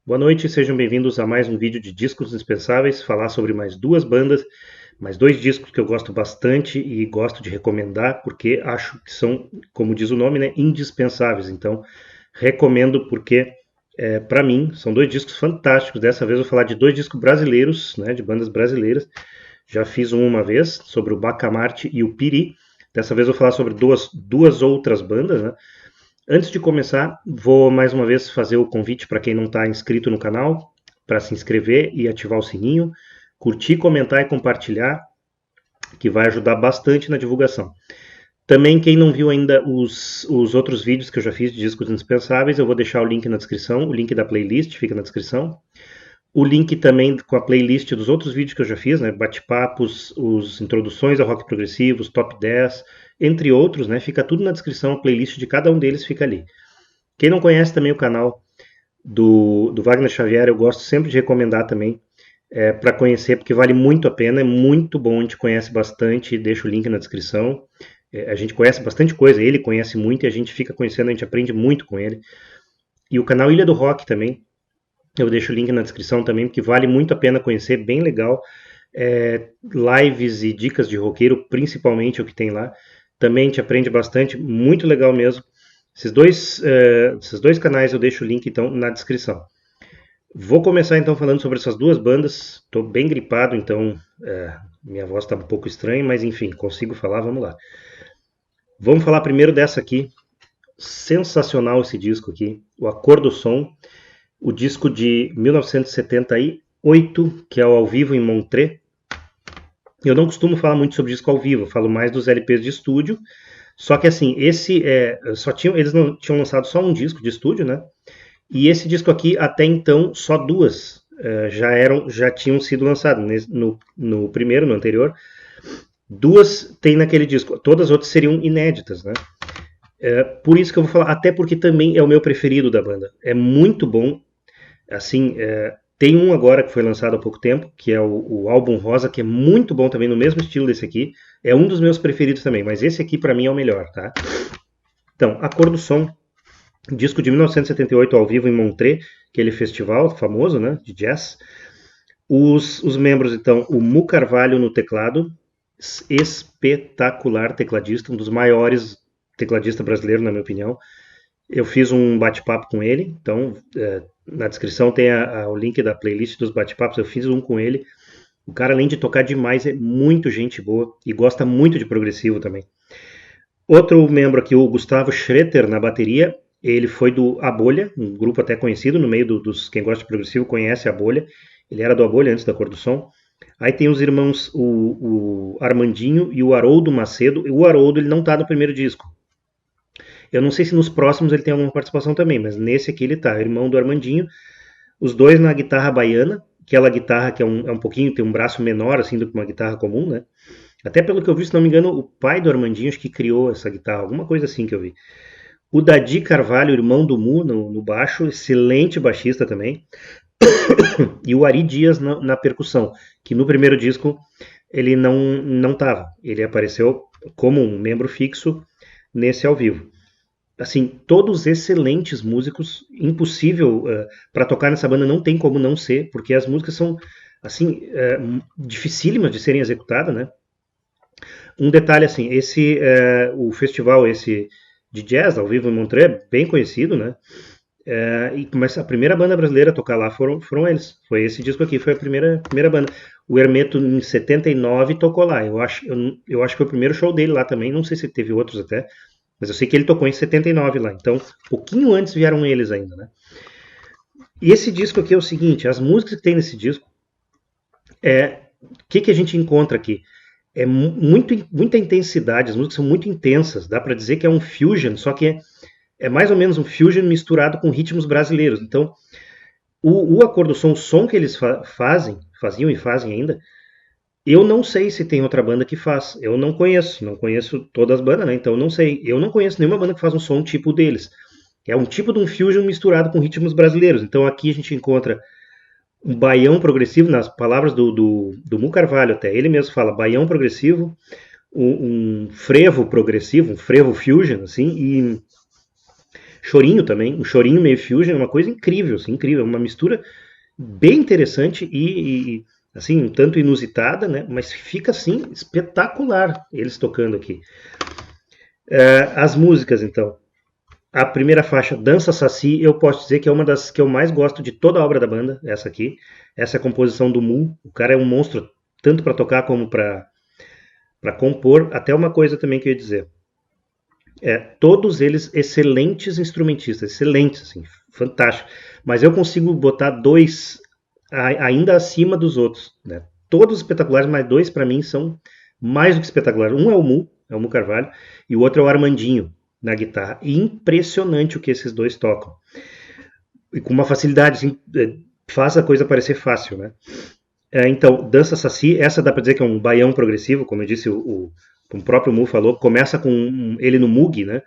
Boa noite, sejam bem-vindos a mais um vídeo de discos indispensáveis, falar sobre mais duas bandas, mais dois discos que eu gosto bastante e gosto de recomendar, porque acho que são, como diz o nome, né, indispensáveis. Então, recomendo porque, para mim, são dois discos fantásticos. Dessa vez eu vou falar de dois discos brasileiros, né, de bandas brasileiras. Já fiz uma vez sobre o Bacamarte e o Piri. Dessa vez eu vou falar sobre duas outras bandas, né? Antes de começar, vou mais uma vez fazer o convite para quem não está inscrito no canal, para se inscrever e ativar o sininho, curtir, comentar e compartilhar, que vai ajudar bastante na divulgação. Também, quem não viu ainda os outros vídeos que eu já fiz de discos indispensáveis, eu vou deixar o link na descrição, o link da playlist fica na descrição. O link também com a playlist dos outros vídeos que eu já fiz, né? Bate-papos, os introduções ao rock progressivo, os top 10, entre outros, né? Fica tudo na descrição, a playlist de cada um deles fica ali. Quem não conhece também o canal do Wagner Xavier, eu gosto sempre de recomendar também para conhecer, porque vale muito a pena, é muito bom, a gente conhece bastante, deixa o link na descrição. A gente conhece bastante coisa, ele conhece muito e a gente fica conhecendo, a gente aprende muito com ele. E o canal Ilha do Rock também, eu deixo o link na descrição também, porque vale muito a pena conhecer, bem legal. Lives e dicas de roqueiro, principalmente o que tem lá. Também a gente aprende bastante, muito legal mesmo. Esses dois canais eu deixo o link então na descrição. Vou começar então falando sobre essas duas bandas. Estou bem gripado, então minha voz está um pouco estranha, mas enfim, consigo falar, vamos lá. Vamos falar primeiro dessa aqui. Sensacional esse disco aqui, o A Cor do Som, o disco de 1978, que é o Ao Vivo em Montreux. Eu não costumo falar muito sobre disco ao vivo, falo mais dos LPs de estúdio. Só que assim, eles não tinham lançado só um disco de estúdio, né? E esse disco aqui, até então, só duas já tinham sido lançadas. No primeiro, no anterior, duas tem naquele disco. Todas as outras seriam inéditas, né? Por isso que eu vou falar, até porque também é o meu preferido da banda. É muito bom. Assim, tem um agora que foi lançado há pouco tempo, que é o Álbum Rosa, que é muito bom também, no mesmo estilo desse aqui. É um dos meus preferidos também, mas esse aqui pra mim é o melhor, tá? Então, A Cor do Som, disco de 1978 ao vivo em Montreux, aquele festival famoso, né, de jazz. Os membros, então, o Mu Carvalho no teclado, espetacular tecladista, um dos maiores tecladistas brasileiros, na minha opinião. Eu fiz um bate-papo com ele, então na descrição tem o link da playlist dos bate-papos, eu fiz um com ele. O cara, além de tocar demais, é muito gente boa e gosta muito de progressivo também. Outro membro aqui, o Gustavo Schroeter, na bateria, ele foi do A Bolha, um grupo até conhecido, no meio dos quem gosta de progressivo conhece A Bolha. Ele era do A Bolha antes da Cor do Som. Aí tem os irmãos, o Armandinho e o Haroldo Macedo. O Haroldo ele não tá no primeiro disco. Eu não sei se nos próximos ele tem alguma participação também, mas nesse aqui ele tá, irmão do Armandinho. Os dois na guitarra baiana, aquela guitarra que é um pouquinho, tem um braço menor assim do que uma guitarra comum, né? Até pelo que eu vi, se não me engano, o pai do Armandinho acho que criou essa guitarra, alguma coisa assim que eu vi. O Dadi Carvalho, irmão do Mu, no baixo, excelente baixista também. E o Ari Dias na percussão, que no primeiro disco ele não tava. Ele apareceu como um membro fixo nesse ao vivo. Assim, todos excelentes músicos, impossível para tocar nessa banda, não tem como não ser, porque as músicas são assim dificílimas de serem executadas, né? Um detalhe assim, o festival esse de jazz ao vivo em Montreux é bem conhecido, né? Mas a primeira banda brasileira a tocar lá foram eles. Foi esse disco aqui, foi a primeira banda. O Hermeto em 79 tocou lá. Eu acho que foi o primeiro show dele lá também. Não sei se teve outros até. Mas eu sei que ele tocou em 79 lá. Então, um pouquinho antes vieram eles ainda, né? E esse disco aqui é o seguinte, as músicas que tem nesse disco, o que a gente encontra aqui? Muita intensidade, as músicas são muito intensas, dá para dizer que é um fusion, só que é mais ou menos um fusion misturado com ritmos brasileiros. Então, o A Cor do Som, o som que eles faziam e fazem ainda, eu não sei se tem outra banda que faz. Eu não conheço todas as bandas, né? Então eu não sei. Eu não conheço nenhuma banda que faz um som tipo deles. É um tipo de um fusion misturado com ritmos brasileiros. Então aqui a gente encontra um baião progressivo, nas palavras do Mu Carvalho até. Ele mesmo fala baião progressivo, um frevo progressivo, um frevo fusion, assim, e chorinho também, um chorinho meio fusion, é uma coisa incrível, assim, incrível, uma mistura bem interessante assim, um tanto inusitada, né? Mas fica assim espetacular eles tocando aqui. As músicas, então. A primeira faixa, Dança Saci, eu posso dizer que é uma das que eu mais gosto de toda a obra da banda, essa aqui. Essa é a composição do Mu. O cara é um monstro, tanto para tocar como para compor. Até uma coisa também que eu ia dizer. Todos eles excelentes instrumentistas, excelentes, assim, fantástico. Mas eu consigo botar dois ainda acima dos outros, né? Todos espetaculares, mas dois para mim são mais do que espetaculares. Um é o Mu Carvalho, e o outro é o Armandinho na guitarra. E impressionante o que esses dois tocam. E com uma facilidade, assim, faz a coisa parecer fácil, né? Então, Dança Saci, essa dá para dizer que é um baião progressivo, como eu disse, o próprio Mu falou, começa com ele no Moog, né?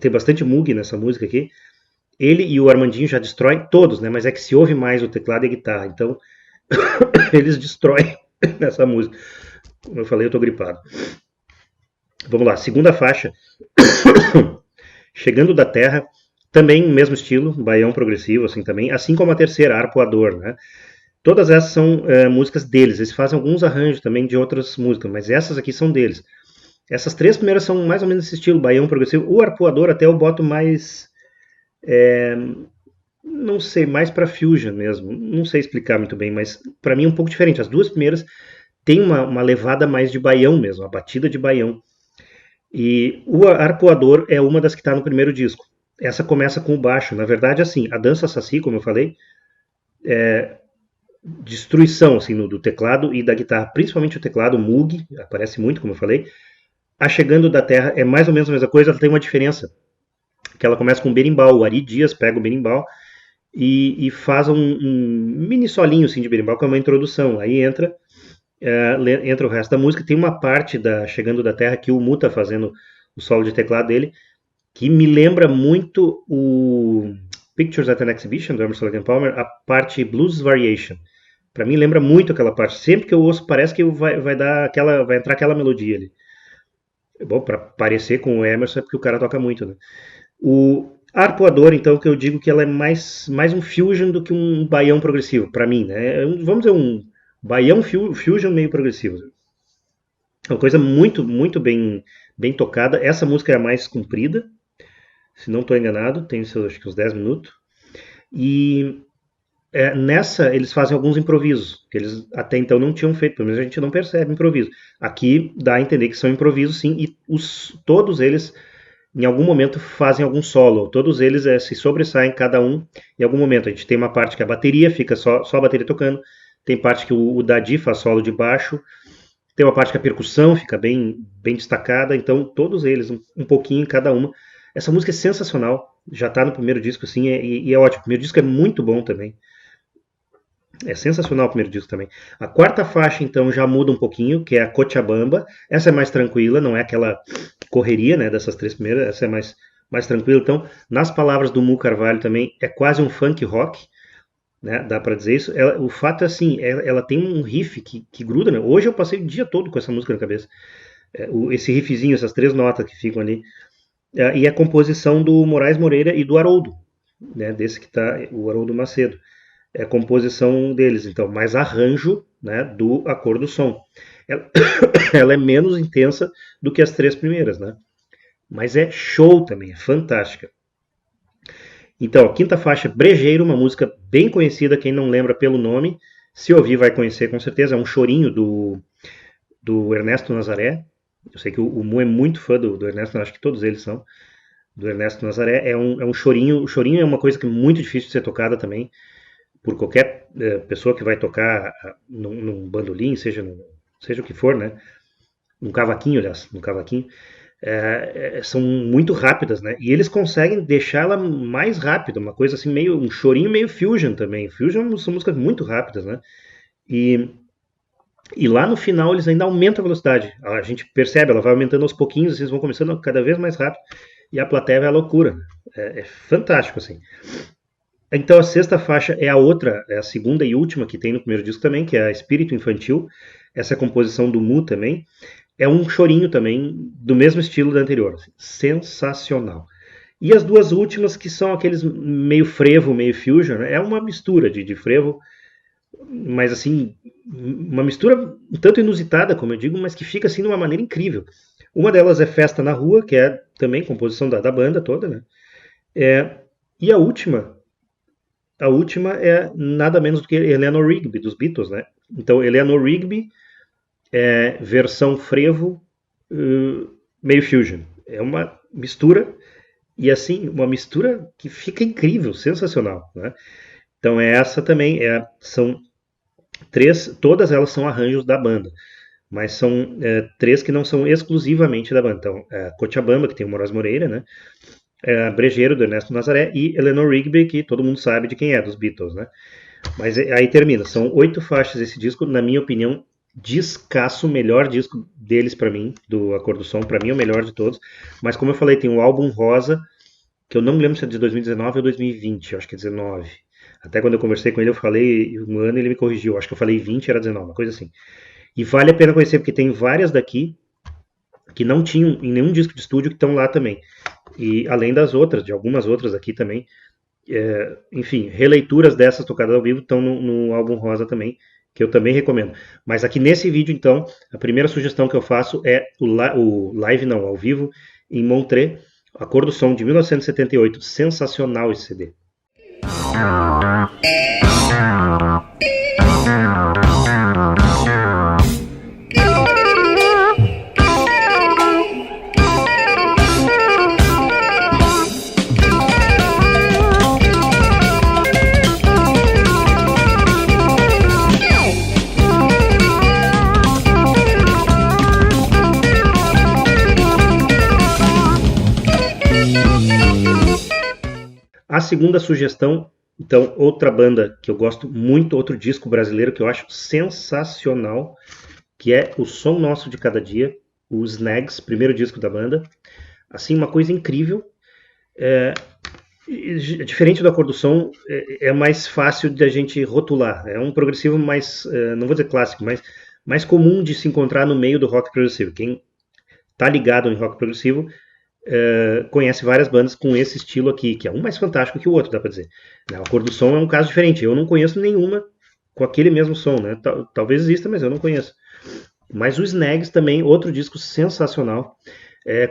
Tem bastante Moog nessa música aqui. Ele e o Armandinho já destroem todos, né? Mas é que se ouve mais o teclado e a guitarra. Então, eles destroem nessa música. Como eu falei, eu tô gripado. Vamos lá, segunda faixa. Chegando da Terra, também mesmo estilo, baião progressivo, assim também, assim como a terceira, Arpoador, né? Todas essas são músicas deles. Eles fazem alguns arranjos também de outras músicas, mas essas aqui são deles. Essas três primeiras são mais ou menos esse estilo, baião progressivo. O Arpoador até eu boto mais, não sei, mais para fusion mesmo. Não sei explicar muito bem, mas para mim é um pouco diferente. As duas primeiras têm uma levada mais de baião mesmo, a batida de baião. E o Arpoador é uma das que está no primeiro disco. Essa começa com o baixo. Na verdade, assim, a Dança Saci, como eu falei, destruição assim, do teclado e da guitarra, principalmente o teclado, o Moog, aparece muito, como eu falei. A Chegando da Terra é mais ou menos a mesma coisa, ela tem uma diferença. Que ela começa com o berimbau, o Ari Dias pega o berimbau e faz um mini solinho assim, de berimbau, que é uma introdução. Aí entra o resto da música. Tem uma parte da Chegando da Terra que o Mu tá fazendo o solo de teclado dele, que me lembra muito o Pictures at an Exhibition, do Emerson Lake Palmer, a parte Blues Variation. Para mim lembra muito aquela parte. Sempre que eu ouço, parece que vai entrar aquela melodia ali. Bom, para parecer com o Emerson é porque o cara toca muito, né? O Arpoador, então, que eu digo que ela é mais um fusion do que um baião progressivo, para mim, né? Vamos dizer, um baião fusion meio progressivo. É uma coisa muito, muito bem tocada. Essa música é a mais comprida, se não estou enganado, tem acho que uns 10 minutos. E nessa eles fazem alguns improvisos, que eles até então não tinham feito, pelo menos a gente não percebe improviso. Aqui dá a entender que são improvisos sim, e todos eles em algum momento fazem algum solo, todos eles se sobressaem cada um em algum momento. A gente tem uma parte que a bateria fica só a bateria tocando, tem parte que o Dadi faz solo de baixo, tem uma parte que a percussão fica bem destacada, então todos eles, um pouquinho em cada uma. Essa música é sensacional, já está no primeiro disco, assim, e é ótimo. O primeiro disco é muito bom também. É sensacional o primeiro disco também. A quarta faixa, então, já muda um pouquinho, que é a Cochabamba. Essa é mais tranquila, não é aquela correria, né, dessas três primeiras. Essa é mais tranquila. Então, nas palavras do Mu Carvalho também, é quase um funk rock, né, dá pra dizer isso. O fato é assim, ela tem um riff que gruda, né? Hoje eu passei o dia todo com essa música na cabeça. Esse riffzinho, essas três notas que ficam ali. E a composição do Moraes Moreira e do Haroldo, né, desse que tá, o Haroldo Macedo. É a composição deles, então, mais arranjo, né, do A Cor do Som. Ela é menos intensa do que as três primeiras, né? Mas é show também, é fantástica. Então, a quinta faixa, Brejeiro, uma música bem conhecida, quem não lembra pelo nome, se ouvir vai conhecer com certeza, é um chorinho do Ernesto Nazaré. Eu sei que o Mu é muito fã do Ernesto, acho que todos eles são, do Ernesto Nazaré. É um chorinho, o chorinho é uma coisa que é muito difícil de ser tocada também, por qualquer pessoa que vai tocar num bandolim, seja o que for, né? Num cavaquinho, aliás, num cavaquinho, são muito rápidas, né? E eles conseguem deixá-la mais rápida, uma coisa assim, meio um chorinho meio fusion também. Fusion são músicas muito rápidas, né? E lá no final eles ainda aumentam a velocidade. A gente percebe, ela vai aumentando aos pouquinhos, eles vão começando cada vez mais rápido, e a plateia vai à loucura. É fantástico, assim. Então a sexta faixa é a outra, é a segunda e última que tem no primeiro disco também, que é a Espírito Infantil. Essa é a composição do Mu também. É um chorinho também, do mesmo estilo da anterior. Assim, sensacional. E as duas últimas, que são aqueles meio frevo, meio fusion, né? É uma mistura de frevo, mas assim, uma mistura um tanto inusitada, como eu digo, mas que fica assim de uma maneira incrível. Uma delas é Festa na Rua, que é também composição da banda toda, né? E a última é nada menos do que Eleanor Rigby, dos Beatles, né? Então, Eleanor Rigby é versão frevo, meio fusion. É uma mistura, e assim, uma mistura que fica incrível, sensacional, né? Então, essa também são três, todas elas são arranjos da banda, mas são três que não são exclusivamente da banda. Então, Cochabamba, que tem o Moraes Moreira, né? Brejeiro, do Ernesto Nazaré, e Eleanor Rigby, que todo mundo sabe de quem é, dos Beatles, né? Mas aí termina, são 8 faixas esse disco, na minha opinião, descasso, o melhor disco deles para mim, do Acordo do Som, para mim é o melhor de todos. Mas como eu falei, tem o álbum Rosa, que eu não me lembro se é de 2019 ou 2020, eu acho que é 19. Até quando eu conversei com ele, eu falei um ano e ele me corrigiu, acho que eu falei 20, era 19, uma coisa assim. E vale a pena conhecer, porque tem várias daqui que não tinham em nenhum disco de estúdio que estão lá também. E além das outras, de algumas outras aqui também, enfim, releituras dessas tocadas ao vivo estão no álbum Rosa também, que eu também recomendo. Mas aqui nesse vídeo, então, a primeira sugestão que eu faço é o live, não, ao vivo, em Montreux, A Cor do Som, de 1978. Sensacional esse CD. A segunda sugestão, então, outra banda que eu gosto muito, outro disco brasileiro que eu acho sensacional, que é O Som Nosso de Cada Dia, o Snags, primeiro disco da banda. Assim, uma coisa incrível. Diferente do Acordo do Som, é mais fácil de a gente rotular. É um progressivo mais, não vou dizer clássico, mas mais comum de se encontrar no meio do rock progressivo. Quem tá ligado em rock progressivo conhece várias bandas com esse estilo aqui, que é um mais fantástico que o outro, dá pra dizer. O Acordo do Som é um caso diferente. Eu não conheço nenhuma com aquele mesmo som, né? Talvez exista, mas eu não conheço. Mas o Snags também, outro disco sensacional.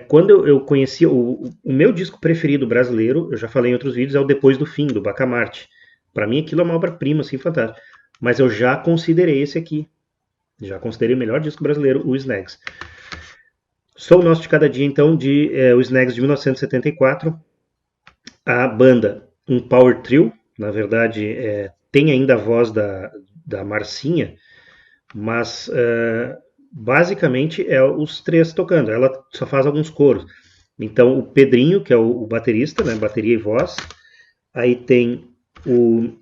Quando eu conheci o meu disco preferido brasileiro, eu já falei em outros vídeos, é o Depois do Fim, do Bacamarte. Para mim aquilo é uma obra-prima, assim, fantástica. Mas eu já considerei esse aqui. Já considerei o melhor disco brasileiro, o Snags. Sou o Nosso de Cada Dia, então, o Snags de 1974. A banda, um power trio, na verdade, tem ainda a voz da Marcinha, mas basicamente é os três tocando. Ela só faz alguns coros. Então o Pedrinho, que é o baterista, né, bateria e voz. Aí tem o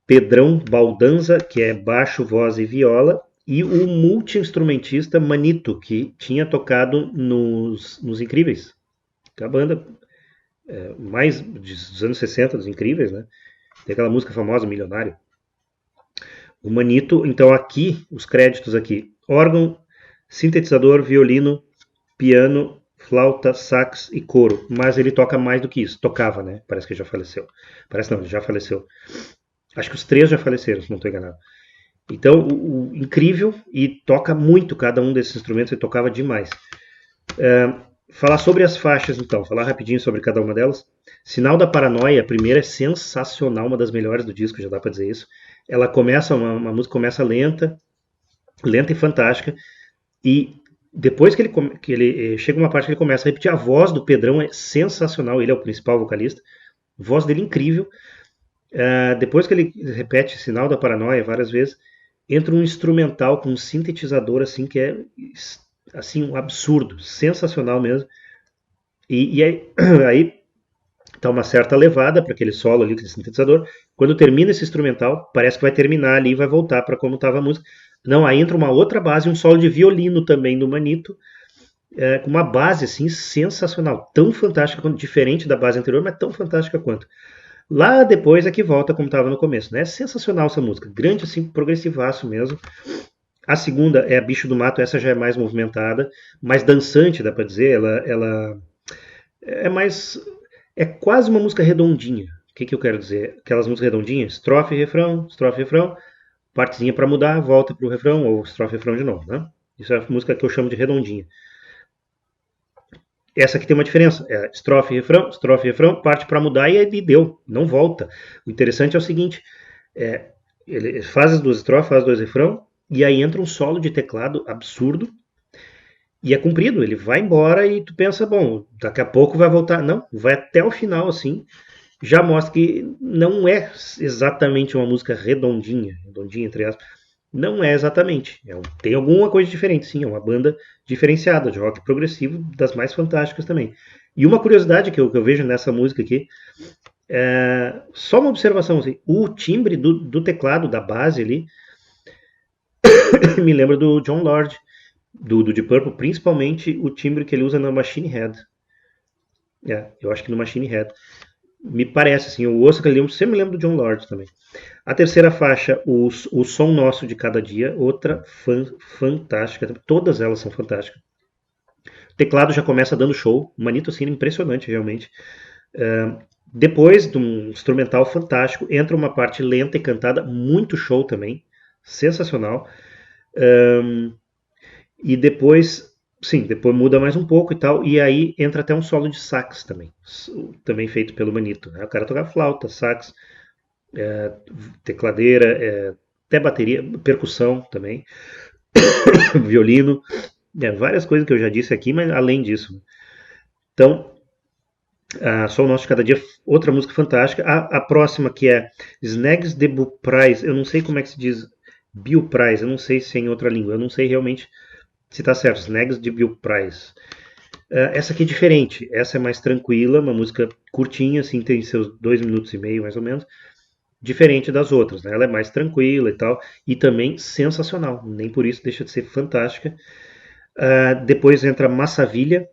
Pedrão Baldanza, que é baixo, voz e viola. E o multi-instrumentista Manito, que tinha tocado nos Incríveis. Que é a banda mais dos anos 60, dos Incríveis, né? Tem aquela música famosa, Milionário. O Manito, então aqui, os créditos aqui, órgão, sintetizador, violino, piano, flauta, sax e coro. Mas ele toca mais do que isso. Tocava, né? Parece que já faleceu. Parece não, ele já faleceu. Acho que os três já faleceram, se não estou enganado. Então, o incrível, e toca muito cada um desses instrumentos, ele tocava demais. Falar sobre as faixas, então, falar rapidinho sobre cada uma delas. Sinal da Paranoia, a primeira é sensacional, uma das melhores do disco, já dá para dizer isso. Ela começa, uma música começa lenta e fantástica, e depois que ele chega uma parte que ele começa a repetir, a voz do Pedrão é sensacional, ele é o principal vocalista, a voz dele é incrível. Depois que ele repete Sinal da Paranoia várias vezes, entra um instrumental com um sintetizador assim que é assim um absurdo, sensacional mesmo. E aí tá uma certa levada para aquele solo ali com esse sintetizador. Quando termina esse instrumental, parece que vai terminar ali e vai voltar para como estava a música. Não, aí entra uma outra base, um solo de violino também do Manito, com uma base assim sensacional, tão fantástica quanto, diferente da base anterior, mas tão fantástica quanto. Lá depois é que volta como estava no começo, né? É sensacional essa música, grande assim, progressivaço mesmo. A segunda é a Bicho do Mato, essa já é mais movimentada, mais dançante, dá para dizer. Ela é mais É quase uma música redondinha. O que eu quero dizer? Aquelas músicas redondinhas, estrofe, refrão, partezinha para mudar, volta pro refrão, ou estrofe, refrão de novo, né? Isso é a música que eu chamo de redondinha. Essa aqui tem uma diferença, é estrofe, refrão, parte para mudar e deu, não volta. O interessante é o seguinte, ele faz as duas estrofes, faz dois refrão, e aí entra um solo de teclado absurdo, e é comprido, ele vai embora e tu pensa, bom, daqui a pouco vai voltar. Não, vai até o final, assim, já mostra que não é exatamente uma música redondinha, redondinha entre aspas, não é exatamente. Tem alguma coisa diferente, sim, é uma banda diferenciada, de rock progressivo, das mais fantásticas também. E uma curiosidade que eu vejo nessa música aqui, só uma observação, assim, o timbre do teclado, da base ali, me lembra do John Lord, do Deep Purple, principalmente o timbre que ele usa na Machine Head. Eu acho que no Machine Head. Me parece, assim, eu ouço aquele livro, sempre me lembro do John Lord também. A terceira faixa, o Som Nosso de Cada Dia, outra fantástica, todas elas são fantásticas. O teclado já começa dando show, o Manito assim, impressionante realmente. Depois de um instrumental fantástico, entra uma parte lenta e cantada, muito show também, sensacional. E depois, sim, depois muda mais um pouco e tal, e aí entra até um solo de sax também feito pelo Manito. Né? O cara toca flauta, sax, tecladeira, até bateria, percussão também, violino, várias coisas que eu já disse aqui, mas além disso. Então, só o nosso de cada dia, outra música fantástica. A próxima que é Snags de Buprais, eu não sei como é que se diz Bioprais, eu não sei se é em outra língua, eu não sei realmente se está certo, Snags de Bioprais. Essa aqui é diferente, essa é mais tranquila, uma música curtinha, assim, tem seus 2 minutos e meio mais ou menos, diferente das outras, né? Ela é mais tranquila e tal, e também sensacional, nem por isso deixa de ser fantástica. Depois entra Massavilha,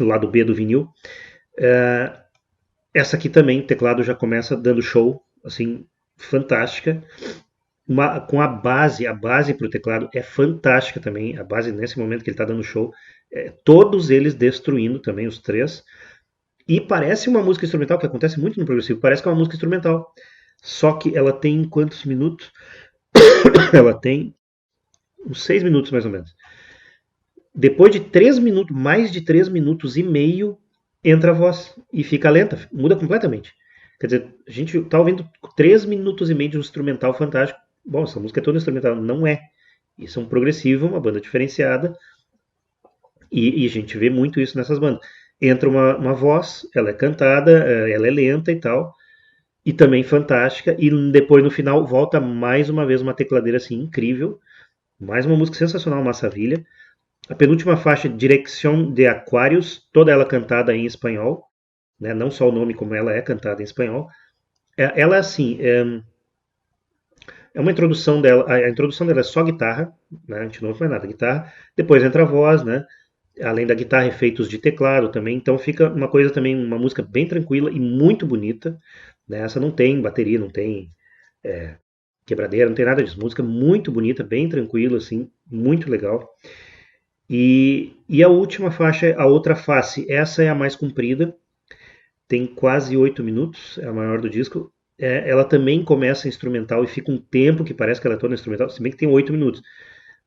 lado B do vinil. Essa aqui também, o teclado já começa dando show, assim, fantástica. Com a base para o teclado é fantástica também, a base nesse momento que ele está dando show, todos eles destruindo também, os três. E parece uma música instrumental, que acontece muito no progressivo, parece que é uma música instrumental. Só que ela tem quantos minutos? Ela tem uns 6 minutos mais ou menos. Depois de 3 minutos, mais de 3 minutos e meio, entra a voz e fica lenta, muda completamente. Quer dizer, a gente está ouvindo 3 minutos e meio de um instrumental fantástico. Bom, essa música é toda instrumental. Não é. Isso é um progressivo, uma banda diferenciada. E a gente vê muito isso nessas bandas. Entra uma voz, ela é cantada, ela é lenta e tal. E também fantástica. E depois no final volta mais uma vez uma tecladeira assim incrível. Mais uma música sensacional, Massavilha. A penúltima faixa, Dirección de Aquarius, toda ela cantada em espanhol, né? Não só o nome, como ela é cantada em espanhol. Ela, assim, é uma introdução dela, a introdução dela é só guitarra, né? A gente não ouve mais nada, guitarra. Depois entra a voz, né? Além da guitarra, efeitos de teclado também. Então fica uma coisa também, uma música bem tranquila e muito bonita. Né? Essa não tem bateria, não tem quebradeira, não tem nada disso. Música muito bonita, bem tranquila, assim, muito legal. E a última faixa, a outra face, essa é a mais comprida, tem quase 8 minutos, é a maior do disco. Ela também começa instrumental e fica um tempo que parece que ela é toda instrumental, se bem que tem 8 minutos.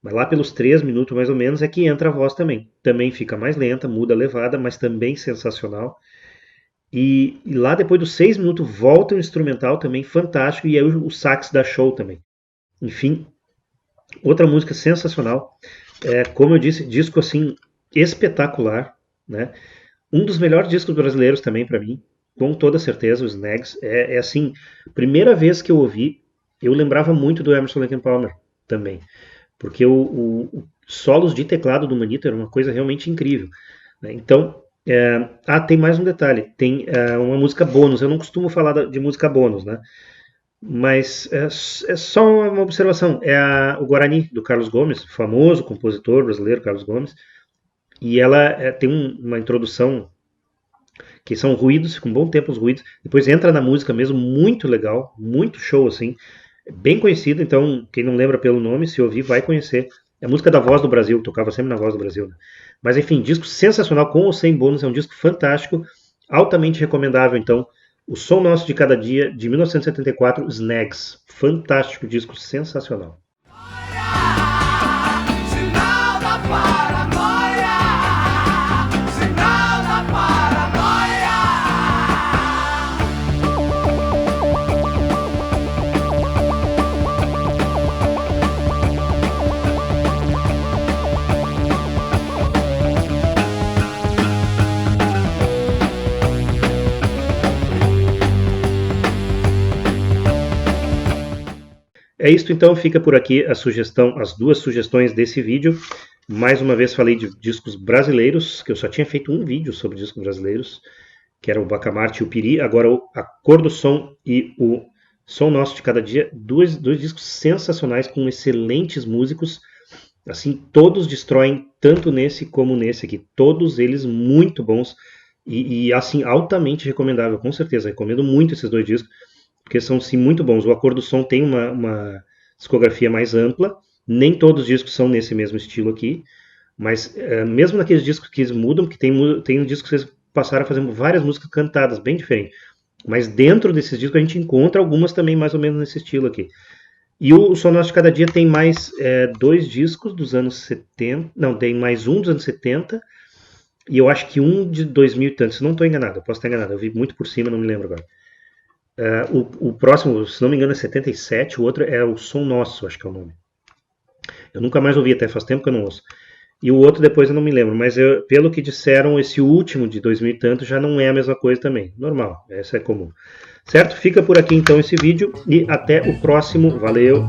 Mas lá pelos 3 minutos mais ou menos é que entra a voz também. Também fica mais lenta, muda a levada, mas também sensacional. E lá depois dos 6 minutos volta o instrumental também fantástico e aí o sax dá show também. Enfim, outra música sensacional. Como eu disse, disco assim espetacular, né? Um dos melhores discos brasileiros também para mim, com toda certeza, os Snags. É assim, primeira vez que eu ouvi, eu lembrava muito do Emerson Lake and Palmer também, porque o solos de teclado do Manito era uma coisa realmente incrível. Né? Então, tem mais um detalhe, tem uma música bônus. Eu não costumo falar de música bônus, né? Mas é só uma observação. O Guarani, do Carlos Gomes, famoso compositor brasileiro, Carlos Gomes. E ela tem uma introdução que são ruídos, ficam um bom tempo os ruídos. Depois entra na música mesmo, muito legal, muito show, assim. Bem conhecida, então quem não lembra pelo nome, se ouvir, vai conhecer. É a música da Voz do Brasil, tocava sempre na Voz do Brasil. Né? Mas enfim, disco sensacional, com ou sem bônus, é um disco fantástico. Altamente recomendável, então, O Som Nosso de Cada Dia, de 1974, Snags. Fantástico disco, sensacional. É isso, então, fica por aqui a sugestão, as duas sugestões desse vídeo. Mais uma vez falei de discos brasileiros, que eu só tinha feito um vídeo sobre discos brasileiros, que era o Bacamarte e o Piri. Agora A Cor do Som e o Som Nosso de Cada Dia, dois discos sensacionais com excelentes músicos. Assim, todos destroem tanto nesse como nesse aqui. Todos eles muito bons e assim, altamente recomendável, com certeza. Recomendo muito esses dois discos, porque são sim muito bons. O A Cor do Som tem uma discografia mais ampla, nem todos os discos são nesse mesmo estilo aqui, mas mesmo naqueles discos que eles mudam, porque tem um disco que eles passaram a fazer várias músicas cantadas, bem diferentes, mas dentro desses discos a gente encontra algumas também mais ou menos nesse estilo aqui. E o Som Nosso de Cada Dia tem mais dois discos dos anos 70, não, tem mais um dos anos 70, e eu acho que um de 2000 e tanto, se não estou enganado, eu posso estar enganado, eu vi muito por cima, não me lembro agora. O próximo, se não me engano, é 77, o outro é o Som Nosso, acho que é o nome. Eu nunca mais ouvi, até faz tempo que eu não ouço. E o outro depois eu não me lembro, mas pelo que disseram, esse último de 2000 e tanto já não é a mesma coisa também. Normal, essa é comum. Certo? Fica por aqui então esse vídeo e até o próximo. Valeu!